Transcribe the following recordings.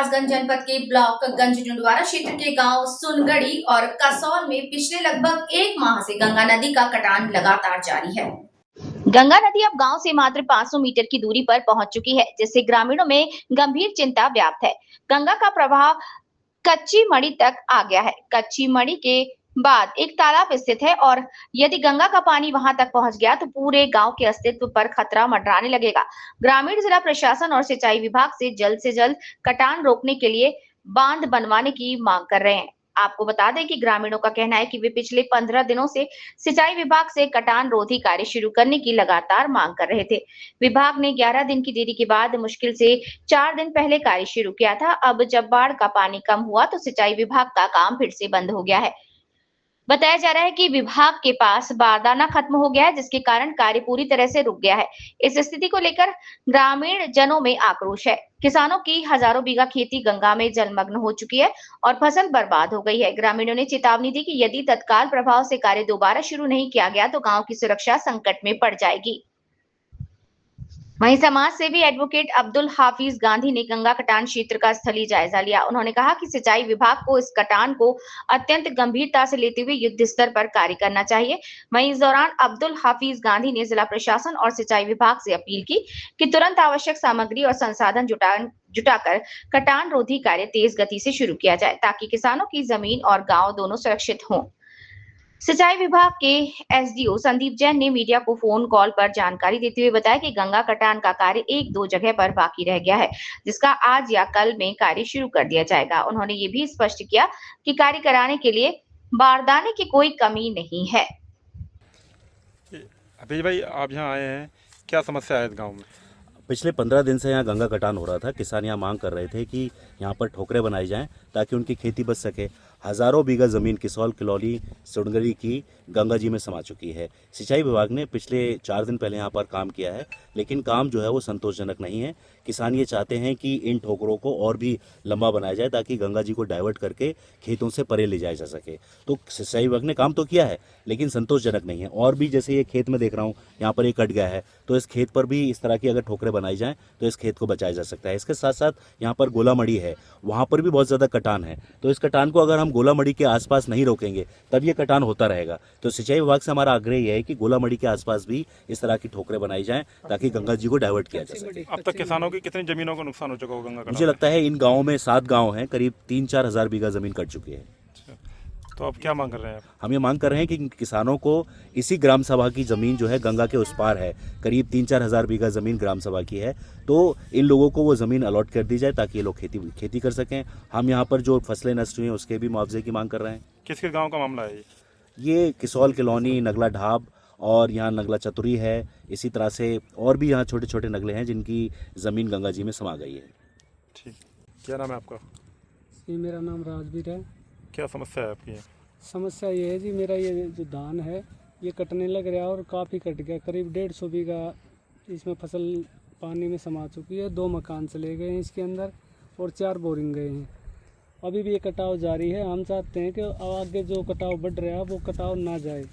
महाराजगंज जनपद के ब्लॉक गंजडुंडवारा क्षेत्र के गांव सुनगढ़ी और कसौल में पिछले लगभग 1 माह से गंगा नदी का कटान लगातार जारी है। गंगा नदी अब गांव से मात्र 500 मीटर की दूरी पर पहुंच चुकी है, जिससे ग्रामीणों में गंभीर चिंता व्याप्त है। गंगा का प्रवाह कच्ची मड़ी तक आ गया है। कच्ची मड़ी के बाद एक तालाब स्थित है और यदि गंगा का पानी वहां तक पहुंच गया तो पूरे गांव के अस्तित्व पर खतरा मंडराने लगेगा। ग्रामीण जिला प्रशासन और सिंचाई विभाग से जल्द कटान रोकने के लिए बांध बनवाने की मांग कर रहे हैं। आपको बता दें कि ग्रामीणों का कहना है कि वे पिछले 15 दिनों से सिंचाई विभाग से कटान रोधी कार्य शुरू करने की लगातार मांग कर रहे थे। विभाग ने 11 दिन की देरी के बाद मुश्किल से 4 दिन पहले कार्य शुरू किया था। अब जब बाढ़ का पानी कम हुआ तो सिंचाई विभाग का काम फिर से बंद हो गया है। बताया जा रहा है कि विभाग के पास बारदाना खत्म हो गया है, जिसके कारण कार्य पूरी तरह से रुक गया है। इस स्थिति को लेकर ग्रामीण जनों में आक्रोश है। किसानों की हजारों बीघा खेती गंगा में जलमग्न हो चुकी है और फसल बर्बाद हो गई है। ग्रामीणों ने चेतावनी दी कि यदि तत्काल प्रभाव से कार्य दोबारा शुरू नहीं किया गया तो गांव की सुरक्षा संकट में पड़ जाएगी। वहीं समाज सेवी एडवोकेट अब्दुल हाफिज गांधी ने गंगा कटान क्षेत्र का स्थलीय जायजा लिया। उन्होंने कहा कि सिंचाई विभाग को इस कटान को अत्यंत गंभीरता से लेते हुए युद्ध स्तर पर कार्य करना चाहिए। वहीं इस दौरान अब्दुल हाफिज गांधी ने जिला प्रशासन और सिंचाई विभाग से अपील की कि तुरंत आवश्यक सामग्री और संसाधन जुटाकर कटान रोधी कार्य तेज गति से शुरू किया जाए, ताकि किसानों की जमीन और गाँव दोनों सुरक्षित हों। सिंचाई विभाग के एसडीओ संदीप जैन ने मीडिया को फोन कॉल पर जानकारी देते हुए बताया कि गंगा कटान का कार्य 1-2 जगह पर बाकी रह गया है, जिसका आज या कल में कार्य शुरू कर दिया जाएगा। उन्होंने ये भी स्पष्ट किया कि कार्य कराने के लिए बारदाने की कोई कमी नहीं है। अभी भाई आप यहाँ आए हैं, क्या समस्या है इस गाँव में? पिछले 15 दिन से यहाँ गंगा कटान हो रहा था। किसान यहाँ मांग कर रहे थे कि यहाँ पर ठोकरें बनाई जाएं ताकि उनकी खेती बच सके। हज़ारों बीघा ज़मीन किसौल, किलौली, सुनगढ़ी की गंगा जी में समा चुकी है। सिंचाई विभाग ने पिछले 4 दिन पहले यहाँ पर काम किया है, लेकिन काम जो है वो संतोषजनक नहीं है। किसान ये चाहते हैं कि इन ठोकरों को और भी लंबा बनाया जाए ताकि गंगा जी को डाइवर्ट करके खेतों से परे ले जाया जा सके। तो सिंचाई विभाग ने काम तो किया है, लेकिन संतोषजनक नहीं है। और भी जैसे ये खेत में देख रहा हूँ, यहाँ पर ये कट गया है, तो इस खेत पर भी इस तरह की अगर ठोकरें बनाई जाएँ तो इस खेत को बचाया जा सकता है। इसके साथ साथ यहाँ पर गोला मड़ी है, वहाँ पर भी बहुत ज़्यादा कटान है। तो इस कटान को अगर हम गोला मड़ी के आसपास नहीं रोकेंगे तब ये कटान होता रहेगा। तो सिंचाई विभाग से हमारा आग्रह यह है कि गोला मड़ी के आसपास भी इस तरह की ठोकरें बनाई जाएं ताकि गंगा जी को डाइवर्ट किया जा सके। अब तक किसानों की कितनी जमीनों को नुकसान हो चुका होगा गंगा कटान? मुझे लगता है इन गाँवों में 7 गाँव हैं, करीब 3-4 हज़ार बीघा जमीन कट चुकी है। तो अब क्या मांग कर रहे हैं आप? हम ये मांग कर रहे हैं कि किसानों को इसी ग्राम सभा की ज़मीन जो है गंगा के उस पार है, करीब 3-4 हज़ार बीघा ज़मीन ग्राम सभा की है, तो इन लोगों को वो ज़मीन अलॉट कर दी जाए ताकि ये लोग खेती कर सकें। हम यहाँ पर जो फसलें नष्ट हुई हैं उसके भी मुआवजे की मांग कर रहे हैं। किस गाँव का मामला है ये किसौल, किलौनी, नगला ढाब और यहाँ नगला चतुरी है। इसी तरह से और भी यहाँ छोटे छोटे नगले हैं जिनकी ज़मीन गंगा जी में समा गई है। ठीक, क्या नाम है आपका? जी मेरा नाम राजवीर है। क्या समस्या है आपकी? समस्या ये है जी, मेरा ये जो धान है ये कटने लग रहा है और काफ़ी कट गया। करीब 150 बीघा इसमें फसल पानी में समा चुकी है। 2 मकान चले गए हैं इसके अंदर और 4 बोरिंग गए हैं। अभी भी ये कटाव जारी है। हम चाहते हैं कि आगे जो कटाव बढ़ रहा है वो कटाव ना जाए।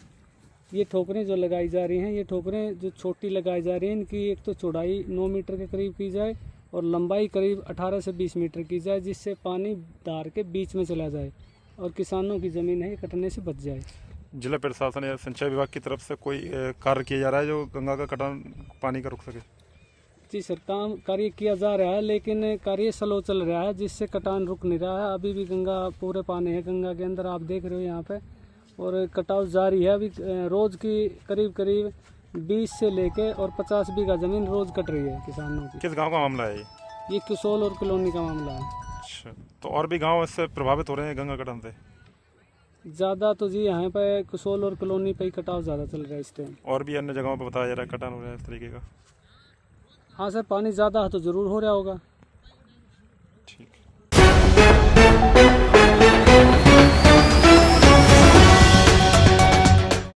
ये ठोकरें जो लगाई जा रही हैं, ये ठोकरें जो छोटी लगाई जा रही हैं, इनकी एक तो चौड़ाई 9 मीटर के करीब की जाए और लंबाई करीब 18 से 20 मीटर की जाए, जिससे पानी धार के बीच में चला जाए और किसानों की ज़मीन है कटने से बच जाए। जिला प्रशासन या सिंचाई विभाग की तरफ से कोई कार्य किया जा रहा है जो गंगा का कटान पानी का रुक सके? जी सर, काम कार्य किया जा रहा है, लेकिन कार्य स्लो चल रहा है जिससे कटान रुक नहीं रहा है। अभी भी गंगा पूरे पानी है गंगा के अंदर, आप देख रहे हो यहाँ पे, और कटाव जारी है। अभी रोज़ की करीब 20 से लेके और 50 बीघा ज़मीन रोज़ कट रही है किसानों की। किस गाँव का मामला है ये किसौल और कॉलोनी का मामला है। अच्छा, तो और भी गाँव इससे प्रभावित हो रहे हैं गंगा कटान से? ज़्यादा तो जी यहाँ पे किसौल और कॉलोनी पे ही कटाव ज़्यादा चल रहा है इस टाइम। और भी अन्य जगहों पर बताया जा रहा है कटान हो रहा है इस तरीके का? हाँ सर, पानी ज़्यादा है तो ज़रूर हो रहा होगा। ठीक।